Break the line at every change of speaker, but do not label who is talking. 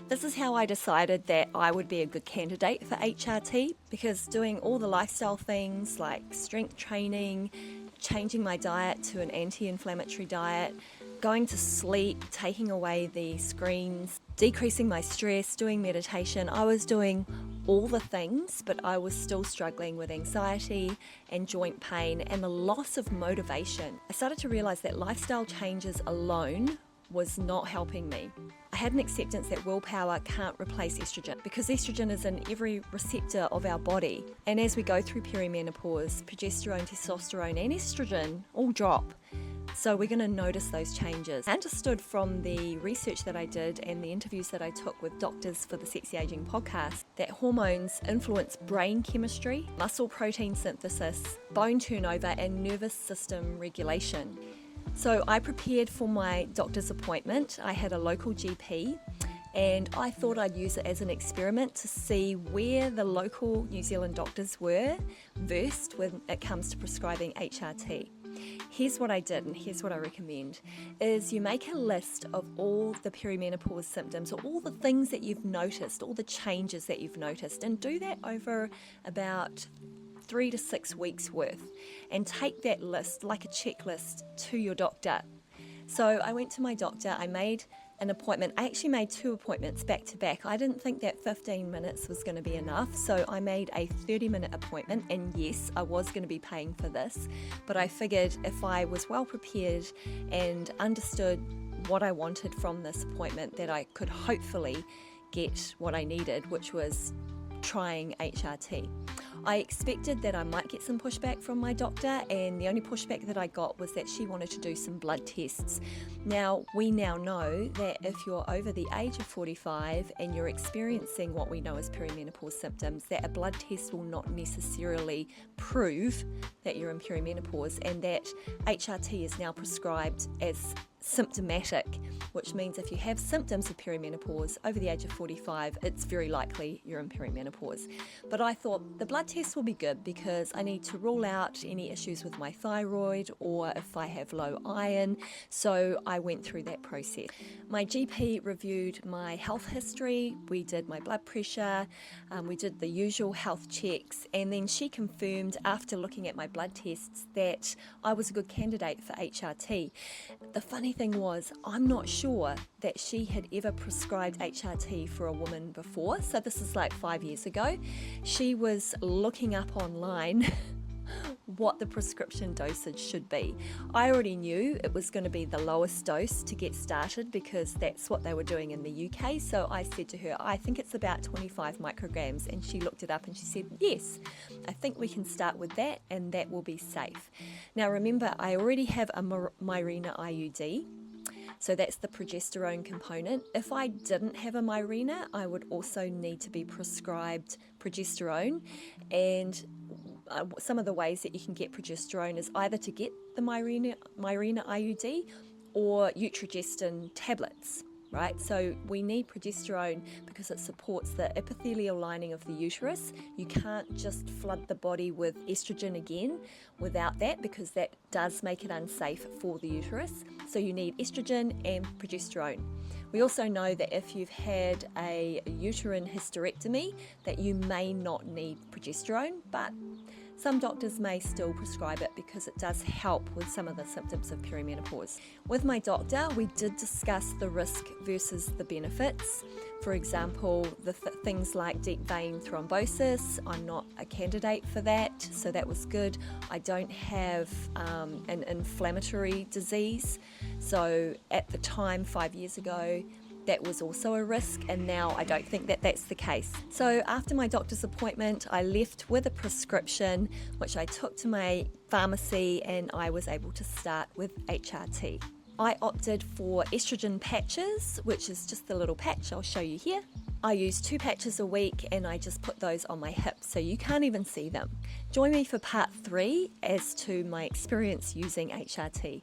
This is how I decided that I would be a good candidate for HRT, because doing all the lifestyle things like strength training, changing my diet to an anti-inflammatory diet, going to sleep, taking away the screens, decreasing my stress, doing meditation. I was doing all the things, but I was still struggling with anxiety and joint pain and the loss of motivation. I started to realize that lifestyle changes alone was not helping me. I had an acceptance that willpower can't replace estrogen, because estrogen is in every receptor of our body. And as we go through perimenopause, progesterone, testosterone and estrogen all drop. So we're going to notice those changes. I understood from the research that I did and the interviews that I took with doctors for the Sexy Aging podcast that hormones influence brain chemistry, muscle protein synthesis, bone turnover and nervous system regulation. So I prepared for my doctor's appointment. I had a local GP and I thought I'd use it as an experiment to see where the local New Zealand doctors were versed when it comes to prescribing HRT. Here's what I did and here's what I recommend, is you make a list of all the perimenopause symptoms or all the things that you've noticed, all the changes that you've noticed, and do that over about 3 to 6 weeks worth, and take that list like a checklist to your doctor. So I went to my doctor, I made an appointment. I actually made 2 appointments back to back. I didn't think that 15 minutes was going to be enough, so I made a 30-minute appointment, and yes, I was going to be paying for this, but I figured if I was well prepared and understood what I wanted from this appointment, that I could hopefully get what I needed, which was trying HRT. I expected that I might get some pushback from my doctor, and the only pushback that I got was that she wanted to do some blood tests. Now, we now know that if you're over the age of 45 and you're experiencing what we know as perimenopause symptoms, that a blood test will not necessarily prove that you're in perimenopause, and that HRT is now prescribed as symptomatic, which means if you have symptoms of perimenopause over the age of 45, it's very likely you're in perimenopause. But I thought the blood test will be good because I need to rule out any issues with my thyroid or if I have low iron, so I went through that process. My GP reviewed my health history, we did my blood pressure, we did the usual health checks, and then she confirmed after looking at my blood tests that I was a good candidate for HRT. The funny thing was, I'm not sure that she had ever prescribed HRT for a woman before, so this is like 5 years ago. She was looking up online what the prescription dosage should be. I already knew it was going to be the lowest dose to get started because that's what they were doing in the UK, so I said to her, I think it's about 25 micrograms, and she looked it up and she said, yes, I think we can start with that and that will be safe. Now remember, I already have a Mirena IUD, so that's the progesterone component. If I didn't have a Mirena, I would also need to be prescribed progesterone, and some of the ways that you can get progesterone is either to get the Mirena IUD or Utrogestin tablets, right? So we need progesterone because it supports the epithelial lining of the uterus. You can't just flood the body with estrogen again without that, because that does make it unsafe for the uterus. So you need estrogen and progesterone. We also know that if you've had a uterine hysterectomy, that you may not need progesterone, but some doctors may still prescribe it because it does help with some of the symptoms of perimenopause. With my doctor, we did discuss the risk versus the benefits. For example, things like deep vein thrombosis, I'm not a candidate for that, so that was good. I don't have an inflammatory disease, so at the time, 5 years ago, that was also a risk, and now I don't think that that's the case. So after my doctor's appointment, I left with a prescription which I took to my pharmacy, and I was able to start with HRT. I opted for estrogen patches, which is just the little patch I'll show you here. I use 2 patches a week, and I just put those on my hips so you can't even see them. Join me for part 3 as to my experience using HRT.